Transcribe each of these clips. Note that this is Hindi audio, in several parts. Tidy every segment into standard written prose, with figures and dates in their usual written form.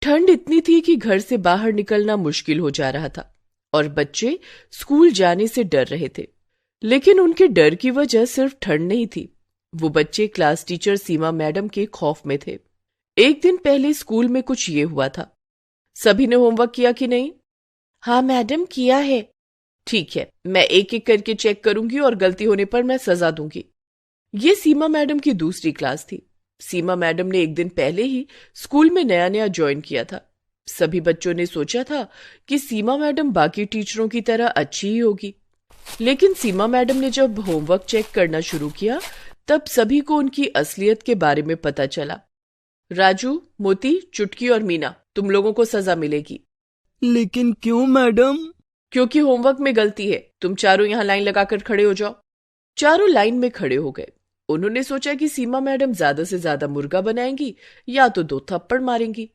ठंड इतनी थी कि घर से बाहर निकलना मुश्किल हो जा रहा था और बच्चे स्कूल जाने से डर रहे थे। लेकिन उनके डर की वजह सिर्फ ठंड नहीं थी, वो बच्चे क्लास टीचर सीमा मैडम के खौफ में थे। एक दिन पहले स्कूल में कुछ ये हुआ था। सभी ने होमवर्क किया कि नहीं? हाँ मैडम, किया है। ठीक है, मैं एक एक करके चेक करूंगी और गलती होने पर मैं सजा दूंगी। ये सीमा मैडम की दूसरी क्लास थी। सीमा मैडम ने एक दिन पहले ही स्कूल में नया नया ज्वाइन किया था। सभी बच्चों ने सोचा था कि सीमा मैडम बाकी टीचरों की तरह अच्छी ही होगी। लेकिन सीमा मैडम ने जब होमवर्क चेक करना शुरू किया तब सभी को उनकी असलियत के बारे में पता चला। राजू, मोती, चुटकी और मीना, तुम लोगों को सजा मिलेगी। लेकिन क्यों मैडम? क्योंकि होमवर्क में गलती है। तुम चारों यहाँ लाइन लगाकर खड़े हो जाओ। चारों लाइन में खड़े हो गए। उन्होंने सोचा कि सीमा मैडम ज्यादा से ज्यादा मुर्गा बनाएंगी या तो 2 थप्पड़ मारेंगी।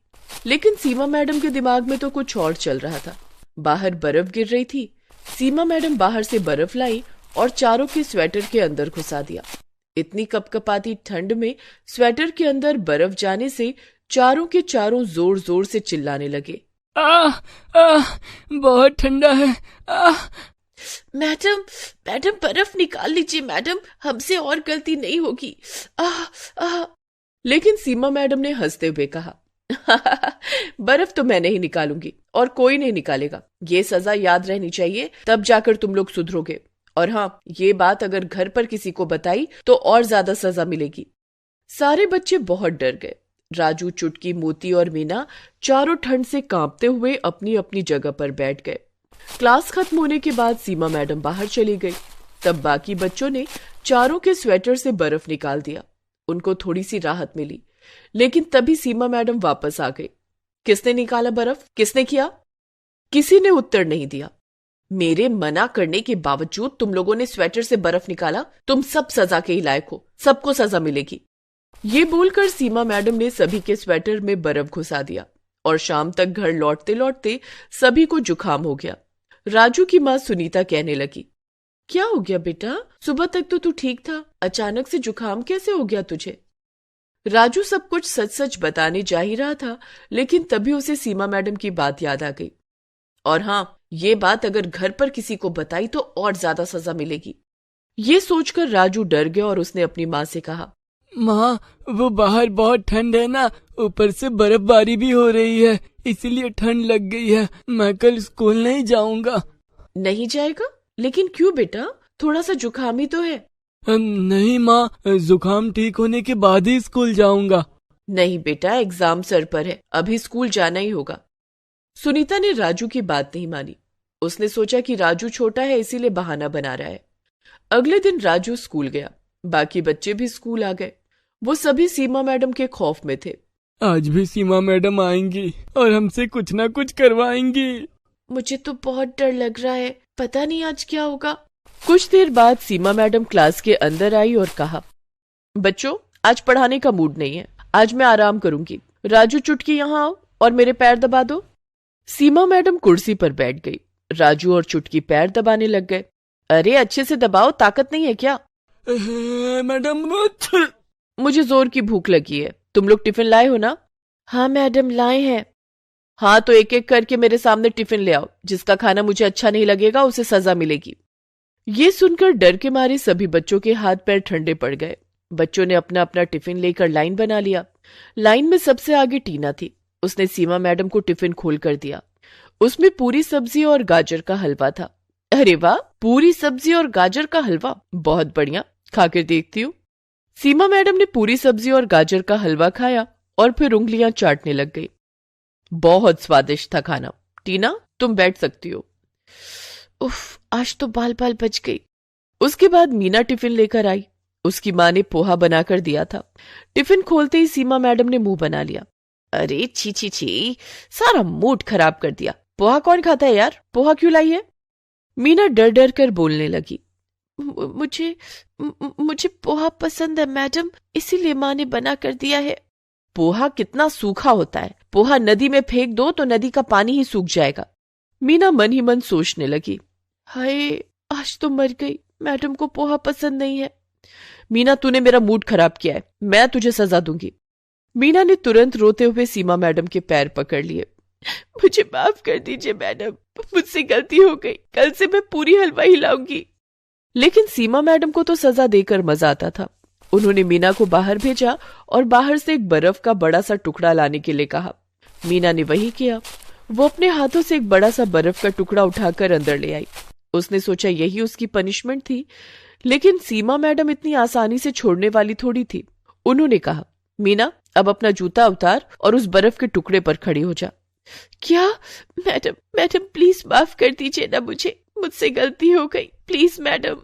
लेकिन सीमा मैडम के दिमाग में तो कुछ और चल रहा था। बाहर बर्फ गिर रही थी। सीमा मैडम बाहर से बर्फ लाई और चारों के स्वेटर के अंदर घुसा दिया। इतनी कपकपाती ठंड में स्वेटर के अंदर बर्फ जाने से चारों के चारों जोर जोर से चिल्लाने लगे। बहुत ठंडा है। मैडम, मैडम बर्फ निकाल लीजिए मैडम, हमसे और गलती नहीं होगी। लेकिन सीमा मैडम ने हंसते हुए कहा, बर्फ तो मैं नहीं निकालूंगी और कोई नहीं निकालेगा। ये सजा याद रहनी चाहिए, तब जाकर तुम लोग सुधरोगे। और हाँ, ये बात अगर घर पर किसी को बताई तो और ज्यादा सजा मिलेगी। सारे बच्चे बहुत डर गए। राजू, चुटकी, मोती और मीना चारों ठंड से कांपते हुए अपनी अपनी जगह पर बैठ गए। क्लास खत्म होने के बाद सीमा मैडम बाहर चली गई। तब बाकी बच्चों ने चारों के स्वेटर से बर्फ निकाल दिया। उनको थोड़ी सी राहत मिली। लेकिन तभी सीमा मैडम वापस आ गई। किसने निकाला बर्फ? किसने किया? किसी ने उत्तर नहीं दिया। मेरे मना करने के बावजूद तुम लोगों ने स्वेटर से बर्फ निकाला। तुम सब सजा के ही लायक हो, सबको सजा मिलेगी। ये बोलकर सीमा मैडम ने सभी के स्वेटर में बर्फ घुसा दिया और शाम तक घर लौटते लौटते सभी को जुकाम हो गया। राजू की माँ सुनीता कहने लगी, क्या हो गया बेटा? सुबह तक तो तू ठीक था, अचानक से जुकाम कैसे हो गया तुझे? राजू सब कुछ सच सच बताने जा ही रहा था, लेकिन तभी उसे सीमा मैडम की बात याद आ गई। और हाँ, ये बात अगर घर पर किसी को बताई तो और ज्यादा सजा मिलेगी। ये सोचकर राजू डर गया और उसने अपनी माँ से कहा, माँ, वो बाहर बहुत ठंड है ना, ऊपर से बर्फबारी भी हो रही है, इसीलिए ठंड लग गई है। मैं कल स्कूल नहीं जाऊंगा। नहीं जाएगा? लेकिन क्यों बेटा? थोड़ा सा जुकाम ही तो है। नहीं माँ, जुकाम ठीक होने के बाद ही स्कूल जाऊंगा। नहीं बेटा, एग्जाम सर पर है, अभी स्कूल जाना ही होगा। सुनीता ने राजू की बात नहीं मानी। उसने सोचा कि राजू छोटा है इसीलिए बहाना बना रहा है। अगले दिन राजू स्कूल गया। बाकी बच्चे भी स्कूल आ गए। वो सभी सीमा मैडम के खौफ में थे। आज भी सीमा मैडम आएंगी और हमसे कुछ ना कुछ करवाएंगी। मुझे तो बहुत डर लग रहा है, पता नहीं आज क्या होगा। कुछ देर बाद सीमा मैडम क्लास के अंदर आई और कहा, बच्चों, आज पढ़ाने का मूड नहीं है, आज मैं आराम करूंगी। राजू, चुटकी यहाँ आओ और मेरे पैर दबा दो। सीमा मैडम कुर्सी पर बैठ गई। राजू और चुटकी पैर दबाने लग गए। अरे अच्छे से दबाओ, ताकत नहीं है क्या? मैडम, मुझे जोर की भूख लगी है। तुम लोग टिफिन लाए हो ना? हाँ मैडम, लाए हैं। हाँ तो एक एक करके मेरे सामने टिफिन ले आओ। जिसका खाना मुझे अच्छा नहीं लगेगा उसे सजा मिलेगी। ये सुनकर डर के मारे सभी बच्चों के हाथ पैर ठंडे पड़ गए। बच्चों ने अपना अपना टिफिन लेकर लाइन बना लिया। लाइन में सबसे आगे टीना थी। उसने सीमा मैडम को टिफिन खोल कर दिया। उसमें पूरी सब्जी और गाजर का हलवा था। अरे वाह, पूरी सब्जी और गाजर का हलवा, बहुत बढ़िया, खाकर देखती हूँ। सीमा मैडम ने पूरी सब्जी और गाजर का हलवा खाया और फिर उंगलियां चाटने लग गई। बहुत स्वादिष्ट था खाना। टीना, तुम बैठ सकती हो। उफ, आज तो बाल बाल बच गई। उसके बाद मीना टिफिन लेकर आई। उसकी माँ ने पोहा बनाकर दिया था। टिफिन खोलते ही सीमा मैडम ने मुंह बना लिया। अरे छी छी छी, सारा मूड खराब कर दिया। पोहा कौन खाता है यार? पोहा क्यों लाई है? मीना डर डर कर बोलने लगी। मुझे पोहा पसंद है मैडम, इसीलिए माँ ने बना कर दिया है। पोहा कितना सूखा होता है, पोहा नदी में फेंक दो तो नदी का पानी ही सूख जाएगा। मीना मन ही मन सोचने लगी, हाय आज तो मर गई, मैडम को पोहा पसंद नहीं है। मीना, तूने मेरा मूड खराब किया है, मैं तुझे सजा दूंगी। मीना ने तुरंत रोते हुए सीमा मैडम के पैर पकड़ लिए। मुझे माफ कर दीजिए मैडम, मुझसे गलती हो गई, कल से मैं पूरी हलवा हिलाऊंगी। लेकिन सीमा मैडम को तो सजा देकर मजा आता था। उन्होंने मीना को बाहर भेजा और बाहर से एक बर्फ का बड़ा सा टुकड़ा लाने के लिए कहा। मीना ने वही किया। वो अपने हाथों से एक बड़ा सा बर्फ का टुकड़ा उठाकर अंदर ले आई। उसने सोचा यही उसकी पनिशमेंट थी, लेकिन सीमा मैडम इतनी आसानी से छोड़ने वाली थोड़ी थी। उन्होंने कहा, मीना अब अपना जूता उतार और उस बर्फ के टुकड़े पर खड़ी हो जा। क्या? मैडम प्लीज माफ कर दीजिए ना मुझसे गलती हो गई, प्लीज मैडम।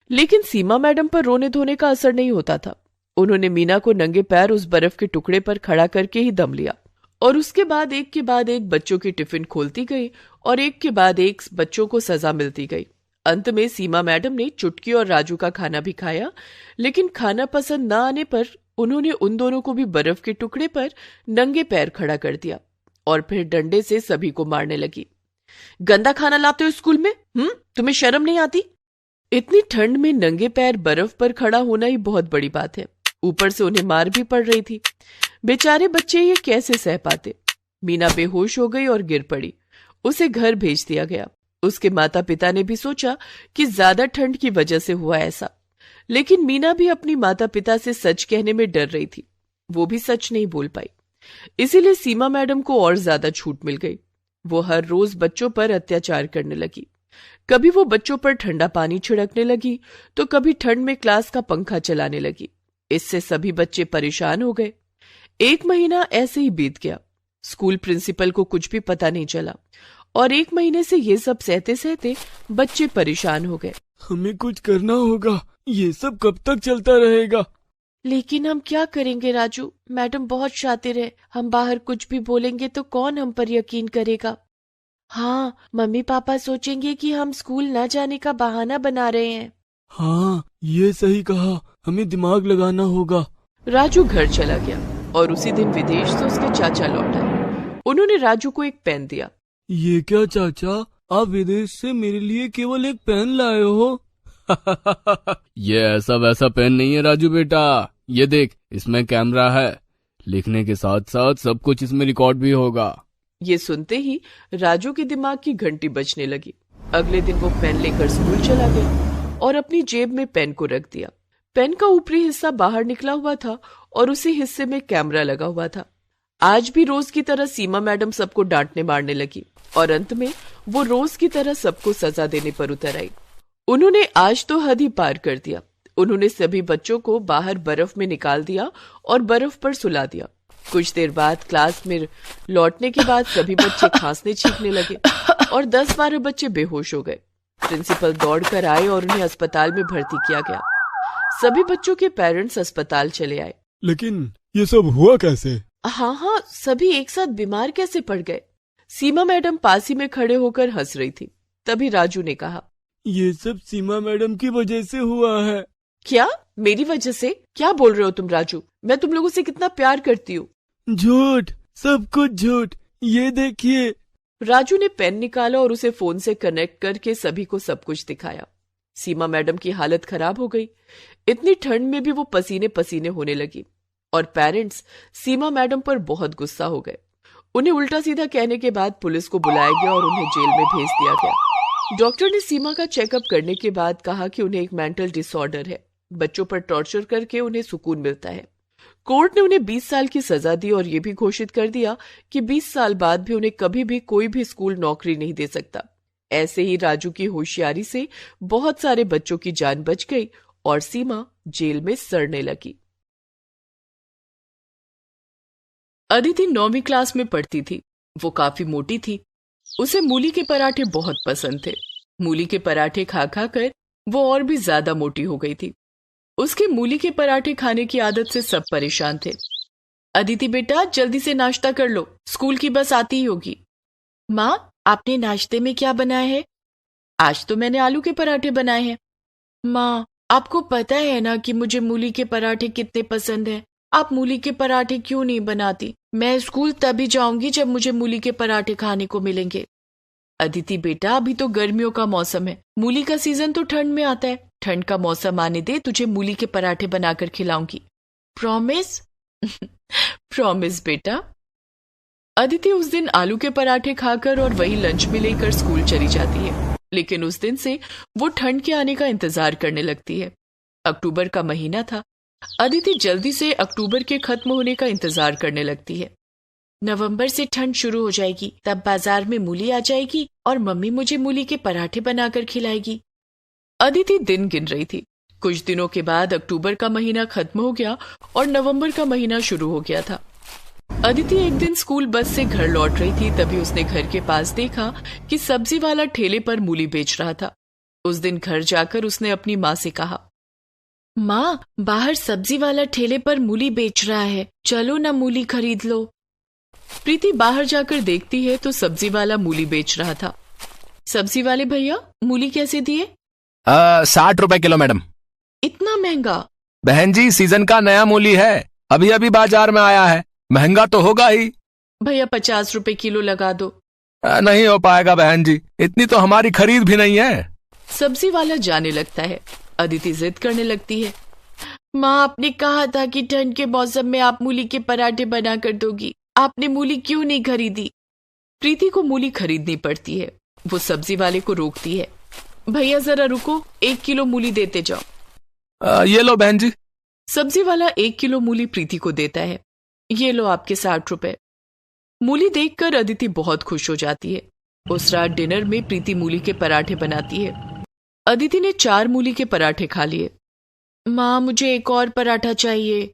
लेकिन सीमा मैडम पर रोने धोने का असर नहीं होता था। उन्होंने मीना को नंगे पैर उस बर्फ के टुकड़े पर खड़ा करके ही दम लिया और उसके बाद एक के बाद एक बच्चों की टिफिन खोलती गई और एक के बाद एक बच्चों को सजा मिलती गई। अंत में सीमा मैडम ने चुटकी और राजू का खाना भी खाया, लेकिन खाना पसंद न आने पर उन्होंने उन दोनों को भी बर्फ के टुकड़े पर नंगे पैर खड़ा कर दिया और फिर डंडे से सभी को मारने लगी। गंदा खाना लाते हो स्कूल में? तुम्हें शर्म नहीं आती? इतनी ठंड में नंगे पैर बर्फ पर खड़ा होना ही बहुत बड़ी बात है। ऊपर से उन्हें मार भी पड़ रही थी। बेचारे बच्चे ये कैसे सह पाते। मीना बेहोश हो गई और गिर पड़ी। उसे घर भेज दिया गया। उसके माता पिता ने भी सोचा कि ज्यादा ठंड की वजह से हुआ ऐसा, लेकिन मीना भी अपनी माता पिता से सच कहने में डर रही थी। वो भी सच नहीं बोल पाई। इसीलिए सीमा मैडम को और ज्यादा छूट मिल गई। वो हर रोज बच्चों पर अत्याचार करने लगी। कभी वो बच्चों पर ठंडा पानी छिड़कने लगी तो कभी ठंड में क्लास का पंखा चलाने लगी। इससे सभी बच्चे परेशान हो गए। 1 महीना ऐसे ही बीत गया। स्कूल प्रिंसिपल को कुछ भी पता नहीं चला और 1 महीने से ये सब सहते सहते बच्चे परेशान हो गए। हमें कुछ करना होगा, ये सब कब तक चलता रहेगा? लेकिन हम क्या करेंगे राजू? मैडम बहुत शातिर है। हम बाहर कुछ भी बोलेंगे तो कौन हम पर यकीन करेगा? हाँ, मम्मी पापा सोचेंगे कि हम स्कूल न जाने का बहाना बना रहे हैं। हाँ, ये सही कहा, हमें दिमाग लगाना होगा। राजू घर चला गया और उसी दिन विदेश से उसके चाचा लौट आए। उन्होंने राजू को एक पेन दिया। ये क्या चाचा, आप विदेश से मेरे लिए केवल एक पेन लाए हो? ये ऐसा वैसा पेन नहीं है राजू बेटा, ये देख, इसमें कैमरा है। लिखने के साथ साथ सब कुछ इसमें रिकॉर्ड भी होगा। ये सुनते ही राजू के दिमाग की घंटी बजने लगी। अगले दिन वो पेन लेकर स्कूल चला गया और अपनी जेब में पेन को रख दिया। पेन का ऊपरी हिस्सा बाहर निकला हुआ था और उसी हिस्से में कैमरा लगा हुआ था। आज भी रोज की तरह सीमा मैडम सबको डांटने मारने लगी और अंत में वो रोज की तरह सबको सजा देने पर उतर आई। उन्होंने आज तो हद ही पार कर दिया। उन्होंने सभी बच्चों को बाहर बर्फ में निकाल दिया और बर्फ पर सुला दिया। कुछ देर बाद क्लास में लौटने के बाद सभी बच्चे खांसने छींकने लगे और 10-12 बच्चे बेहोश हो गए। प्रिंसिपल दौड़कर आए और उन्हें अस्पताल में भर्ती किया गया। सभी बच्चों के पेरेंट्स अस्पताल चले आए। लेकिन ये सब हुआ कैसे? हाँ, सभी एक साथ बीमार कैसे पड़ गए? सीमा मैडम पास ही में खड़े होकर हंस रही थी। तभी राजू ने कहा, ये सब सीमा मैडम की वजह से हुआ है। क्या? मेरी वजह से? क्या बोल रहे हो तुम राजू? मैं तुम लोगों से कितना प्यार करती हूँ। झूठ, सब कुछ झूठ। ये देखिए। राजू ने पेन निकाला और उसे फोन से कनेक्ट करके सभी को सब कुछ दिखाया। सीमा मैडम की हालत खराब हो गई। इतनी ठंड में भी वो पसीने पसीने होने लगी और पेरेंट्स सीमा मैडम पर बहुत गुस्सा हो गए। उन्हें उल्टा सीधा कहने के बाद पुलिस को बुलाया गया और उन्हें जेल में भेज दिया गया। डॉक्टर ने सीमा का चेकअप करने के बाद कहा कि उन्हें एक मेंटल डिसऑर्डर है। बच्चों पर टॉर्चर करके उन्हें सुकून मिलता है। कोर्ट ने उन्हें 20 साल की सजा दी और ये भी घोषित कर दिया कि 20 साल बाद भी उन्हें कभी भी कोई भी स्कूल नौकरी नहीं दे सकता। ऐसे ही राजू की होशियारी से बहुत सारे बच्चों की जान बच गई और सीमा जेल में सड़ने लगी। अदिति 9वीं क्लास में पढ़ती थी। वो काफी मोटी थी। उसे मूली के पराठे बहुत पसंद थे। मूली के पराठे खा खा कर वो और भी ज्यादा मोटी हो गई थी। उसके मूली के पराठे खाने की आदत से सब परेशान थे। अदिति बेटा, जल्दी से नाश्ता कर लो, स्कूल की बस आती ही होगी। माँ, आपने नाश्ते में क्या बनाया है? आज तो मैंने आलू के पराठे बनाए हैं। माँ, आपको पता है ना कि मुझे मूली के पराठे कितने पसंद हैं। आप मूली के पराठे क्यों नहीं बनाती? मैं स्कूल तभी जाऊंगी जब मुझे मूली के पराठे खाने को मिलेंगे। अदिति बेटा, अभी तो गर्मियों का मौसम है। मूली का सीजन तो ठंड में आता है। ठंड का मौसम आने दे, तुझे मूली के पराठे बनाकर खिलाऊंगी। प्रॉमिस? प्रॉमिस बेटा। अदिति उस दिन आलू के पराठे खाकर और वही लंच में लेकर स्कूल चली जाती है, लेकिन उस दिन से वो ठंड के आने का इंतजार करने लगती है। अक्टूबर का महीना था। अदिति जल्दी से अक्टूबर के खत्म होने का इंतजार करने लगती है। नवंबर से ठंड शुरू हो जाएगी, तब बाजार में मूली आ जाएगी और मम्मी मुझे मूली के पराठे बनाकर खिलाएगी। अदिति दिन गिन रही थी। कुछ दिनों के बाद अक्टूबर का महीना खत्म हो गया और नवंबर का महीना शुरू हो गया था। अदिति एक दिन स्कूल बस से घर लौट रही थी, तभी उसने घर के पास देखा कि सब्जी वाला ठेले पर मूली बेच रहा था। उस दिन घर जाकर उसने अपनी माँ से कहा, माँ, बाहर सब्जी वाला ठेले पर मूली बेच रहा है, चलो ना मूली खरीद लो। प्रीति बाहर जाकर देखती है तो सब्जी वाला मूली बेच रहा था। सब्जी वाले भैया, मूली कैसे दिए? 60 रुपए किलो मैडम। इतना महंगा? बहन जी, सीजन का नया मूली है, अभी अभी बाजार में आया है, महंगा तो होगा ही। भैया 50 रुपए किलो लगा दो। नहीं हो पाएगा बहन जी, इतनी तो हमारी खरीद भी नहीं है। सब्जी वाला जाने लगता है। अदिति जिद करने लगती है, माँ, आपने कहा था कि ठंड के मौसम में आप मूली के पराठे बना कर दोगी, आपने मूली क्यों नहीं खरीदी? प्रीति को मूली खरीदनी पड़ती है। वो सब्जी वाले को रोकती है, भैया जरा रुको, 1 किलो मूली देते जाओ। ये लो बहन जी। सब्जी वाला 1 किलो मूली प्रीति को देता है। ये लो आपके 60 रुपए। मूली देखकर अदिति बहुत खुश हो जाती है। उस रात डिनर में प्रीति मूली के पराठे बनाती है। अदिति ने 4 मूली के पराठे खा लिए। माँ, मुझे एक और पराठा चाहिए।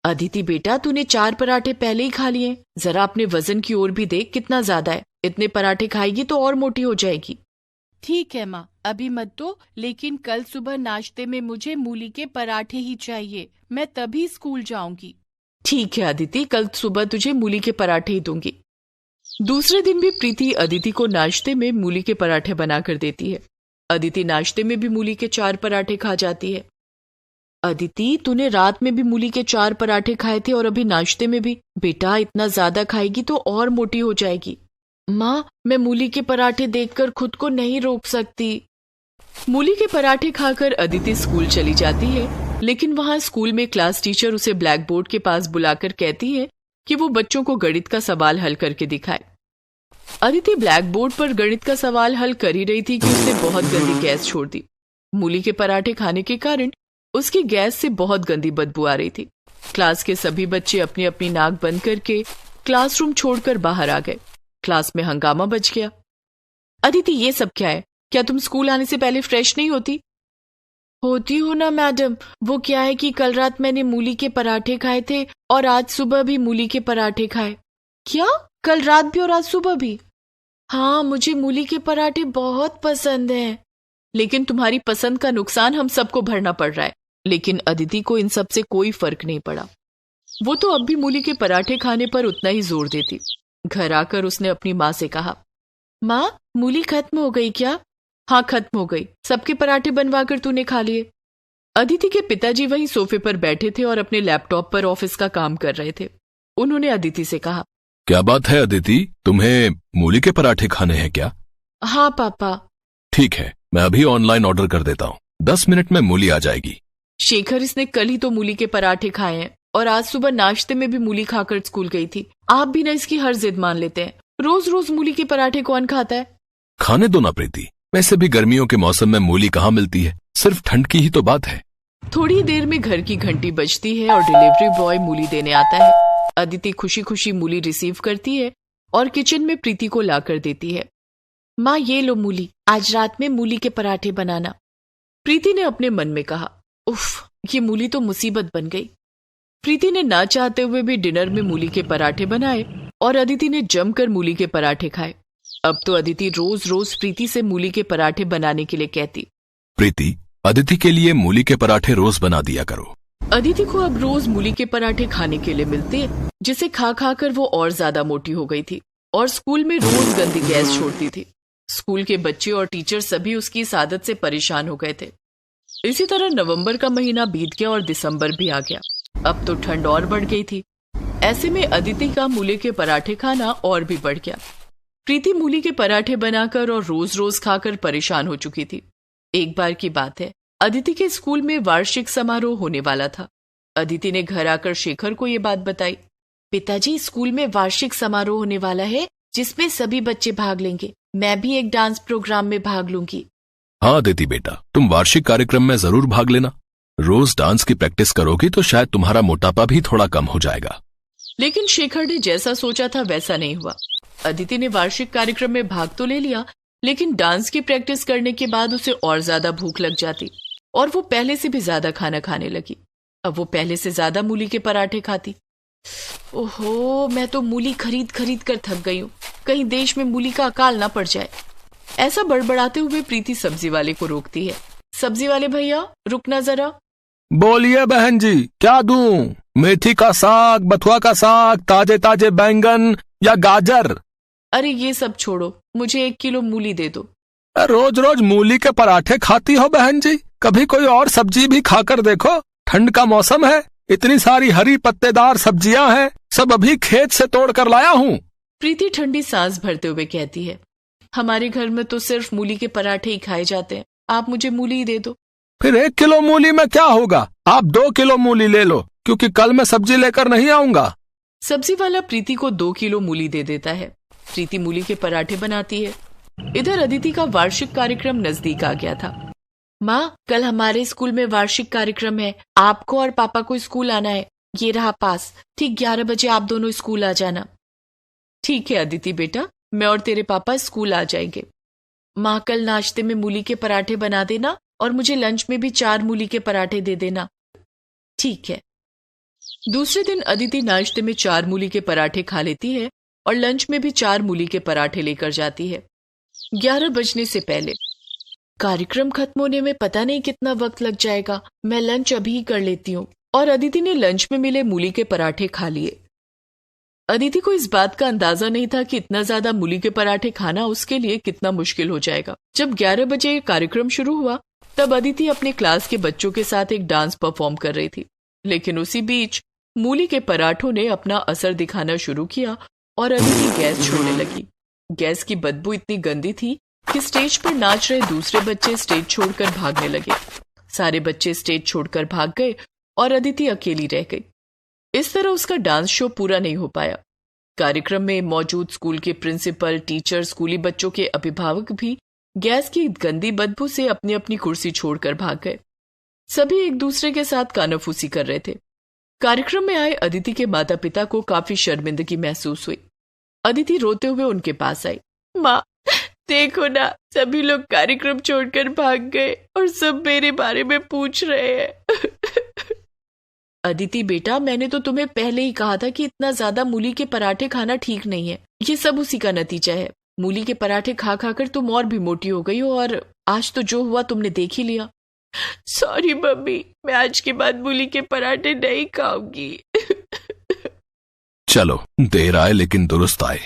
अदिति बेटा, तूने 4 पराठे पहले ही खा लिए, जरा अपने वजन की ओर भी देख, कितना ज्यादा है। इतने पराठे खाएगी तो और मोटी हो जाएगी। ठीक है माँ, अभी मत दो, लेकिन कल सुबह नाश्ते में मुझे मूली के पराठे ही चाहिए, मैं तभी स्कूल जाऊंगी। ठीक है अदिति, कल सुबह तुझे मूली के पराठे ही दूंगी। दूसरे दिन भी प्रीति अदिति को नाश्ते में मूली के पराठे बनाकर देती है। अदिति नाश्ते में भी मूली के 4 पराठे खा जाती है। अदिति, तूने रात में भी मूली के 4 पराठे खाए थे और अभी नाश्ते में भी। बेटा, इतना ज्यादा खाएगी तो और मोटी हो जाएगी। माँ, मैं मूली के पराठे देखकर खुद को नहीं रोक सकती। मूली के पराठे खाकर अदिति स्कूल चली जाती है, लेकिन वहां स्कूल में क्लास टीचर उसे ब्लैक बोर्ड के पास बुलाकर कहती है कि वो बच्चों को गणित का सवाल हल करके दिखाए। अदिति ब्लैक बोर्ड पर गणित का सवाल हल कर ही रही थी कि उसने बहुत गंदी गैस छोड़ दी। मूली के पराठे खाने के कारण उसकी गैस से बहुत गंदी बदबू आ रही थी। क्लास के सभी बच्चे अपनी अपनी नाक बंद करके क्लासरूम छोड़कर बाहर आ गए। क्लास में हंगामा बच गया। अदिति, ये सब क्या है? क्या तुम स्कूल आने से पहले फ्रेश नहीं होती? होती हो ना मैडम, वो क्या है कि कल रात मैंने मूली के पराठे खाए थे और आज सुबह भी मूली के पराठे खाए। क्या? कल रात भी और आज सुबह भी? हाँ, मुझे मूली के पराठे बहुत पसंद हैं। लेकिन तुम्हारी पसंद का नुकसान हम सबको भरना पड़ रहा है। लेकिन अदिति को इन सब से कोई फर्क नहीं पड़ा। वो तो अब भी मूली के पराठे खाने पर उतना ही जोर देती। घर आकर उसने अपनी माँ से कहा, माँ, मूली खत्म हो गई क्या? हाँ, खत्म हो गई, सबके पराठे बनवाकर तूने खा लिए। अदिति के पिताजी वहीं सोफे पर बैठे थे और अपने लैपटॉप पर ऑफिस का काम कर रहे थे। उन्होंने अदिति से कहा, क्या बात है अदिति, तुम्हें मूली के पराठे खाने हैं क्या? हाँ पापा। ठीक है, मैं अभी ऑनलाइन ऑर्डर कर देता हूँ, 10 मिनट में मूली आ जाएगी। शेखर, इसने कल ही तो मूली के पराठे खाए हैं और आज सुबह नाश्ते में भी मूली खाकर स्कूल गई थी। आप भी ना इसकी हर जिद मान लेते हैं। रोज रोज मूली के पराठे कौन खाता है? खाने दो ना प्रीति, वैसे भी गर्मियों के मौसम में मूली कहाँ मिलती है, सिर्फ ठंड की ही तो बात है। थोड़ी देर में घर की घंटी बजती है और डिलीवरी बॉय मूली देने आता है। अदिति खुशी खुशी मूली रिसीव करती है और किचन में प्रीति को लाकर देती है। माँ, ये लो मूली, आज रात में मूली के पराठे बनाना। प्रीति ने अपने मन में कहा, उफ, ये मूली तो मुसीबत बन गई। प्रीति ने ना चाहते हुए भी डिनर में मूली के पराठे बनाए और अदिति ने जमकर मूली के पराठे खाए। अब तो अदिति रोज रोज प्रीति से मूली के पराठे बनाने के लिए कहती, प्रीति, अदिति के लिए मूली के पराठे रोज बना दिया करो। अदिति को अब रोज मूली के पराठे खाने के लिए मिलते, जिसे खा खा कर वो और ज्यादा मोटी हो गई थी और स्कूल में रोज गंदी गैस छोड़ती थी। स्कूल के बच्चे और टीचर सभी उसकी इस आदत से परेशान हो गए थे। इसी तरह नवंबर का महीना बीत गया और दिसंबर भी आ गया। अब तो ठंड और बढ़ गई थी। ऐसे में अदिति का मूली के पराठे खाना और भी बढ़ गया। प्रीति मूली के पराठे बनाकर और रोज रोज खाकर परेशान हो चुकी थी। एक बार की बात है, अदिति के स्कूल में वार्षिक समारोह होने वाला था। अदिति ने घर आकर शेखर को ये बात बताई। पिताजी, स्कूल में वार्षिक समारोह होने वाला है जिसमें सभी बच्चे भाग लेंगे। मैं भी एक डांस प्रोग्राम में भाग लूंगी। हाँ अदिति बेटा, तुम वार्षिक कार्यक्रम में जरूर भाग लेना। रोज डांस की प्रैक्टिस करोगी तो शायद तुम्हारा मोटापा भी थोड़ा कम हो जाएगा। लेकिन शेखर ने जैसा सोचा था वैसा नहीं हुआ। अदिति ने वार्षिक कार्यक्रम में भाग तो ले लिया, लेकिन डांस की प्रैक्टिस करने के बाद उसे और ज्यादा भूख लग जाती और वो पहले से भी ज्यादा खाना खाने लगी। अब वो पहले से ज्यादा मूली के पराठे खाती। ओहो, मैं तो मूली खरीद खरीद कर थक गई हूँ, कहीं देश में मूली का अकाल ना पड़ जाए। ऐसा बड़बड़ाते हुए प्रीति सब्जी वाले को रोकती है। सब्जी वाले भैया, रुकना जरा। बोलिए बहन जी, क्या दूं? मेथी का साग, बथुआ का साग, ताजे ताजे बैंगन या गाजर? अरे ये सब छोड़ो, मुझे 1 किलो मूली दे दो। रोज रोज मूली के पराठे खाती हो बहन जी? कभी कोई और सब्जी भी खाकर देखो। ठंड का मौसम है, इतनी सारी हरी पत्तेदार सब्जियां हैं, सब अभी खेत से तोड़ कर लाया हूँ। प्रीति ठंडी सांस भरते हुए कहती है, हमारे घर में तो सिर्फ मूली के पराठे ही खाए जाते हैं, आप मुझे मूली ही दे दो। फिर 1 किलो मूली में क्या होगा? आप 2 किलो मूली ले लो, क्योंकि कल मैं सब्जी लेकर नहीं आऊंगा। सब्जी वाला प्रीति को 2 किलो मूली दे देता है। प्रीति मूली के पराठे बनाती है। इधर अदिति का वार्षिक कार्यक्रम नजदीक आ गया था। माँ, कल हमारे स्कूल में वार्षिक कार्यक्रम है, आपको और पापा को स्कूल आना है। ये रहा पास, ठीक 11 बजे आप दोनों स्कूल आ जाना। ठीक है अदिति बेटा, मैं और तेरे पापा स्कूल आ जाएंगे। माँ, कल नाश्ते में मूली के पराठे बना देना और मुझे लंच में भी 4 मूली के पराठे दे देना। ठीक है। दूसरे दिन अदिति नाश्ते में 4 मूली के पराठे खा लेती है और लंच में भी 4 मूली के पराठे लेकर जाती है 11 बजने से पहले। कार्यक्रम खत्म होने में पता नहीं कितना वक्त लग जाएगा, मैं लंच अभी ही कर लेती हूँ। और अदिति ने लंच में मिले मूली के पराठे खा लिए। अदिति को इस बात का अंदाजा नहीं था कि इतना ज्यादा मूली के पराठे खाना उसके लिए कितना मुश्किल हो जाएगा। जब 11 बजे कार्यक्रम शुरू हुआ तब अदिति अपने क्लास के बच्चों के साथ एक डांस परफॉर्म कर रही थी, लेकिन उसी बीच मूली के पराठों ने अपना असर दिखाना शुरू किया और अदिति गैस छोड़ने लगी। गैस की बदबू इतनी गंदी थी कि स्टेज पर नाच रहे दूसरे बच्चे स्टेज छोड़कर भागने लगे। सारे बच्चे स्टेज छोड़कर भाग गए और अदिति अकेली रह गई। इस तरह उसका डांस शो पूरा नहीं हो पाया। कार्यक्रम में मौजूद स्कूल के प्रिंसिपल, टीचर, स्कूली बच्चों के अभिभावक भी गैस की गंदी बदबू से अपनी अपनी कुर्सी छोड़कर भाग गए। सभी एक दूसरे के साथ कानाफूसी कर रहे थे। कार्यक्रम में आए अदिति के माता पिता को काफी शर्मिंदगी महसूस हुई। अदिति रोते हुए उनके पास आई। माँ, देखो ना, सभी लोग कार्यक्रम छोड़कर भाग गए और सब मेरे बारे में पूछ रहे हैं। अदिति बेटा, मैंने तो तुम्हें पहले ही कहा था कि इतना ज्यादा मूली के पराठे खाना ठीक नहीं है। ये सब उसी का नतीजा है। मूली के पराठे खा खाकर तुम और भी मोटी हो गई हो और आज तो जो हुआ तुमने देख ही लिया। सॉरी मम्मी, मैं आज के बाद मूली के पराठे नहीं खाऊंगी। चलो, देर आए लेकिन दुरुस्त आए।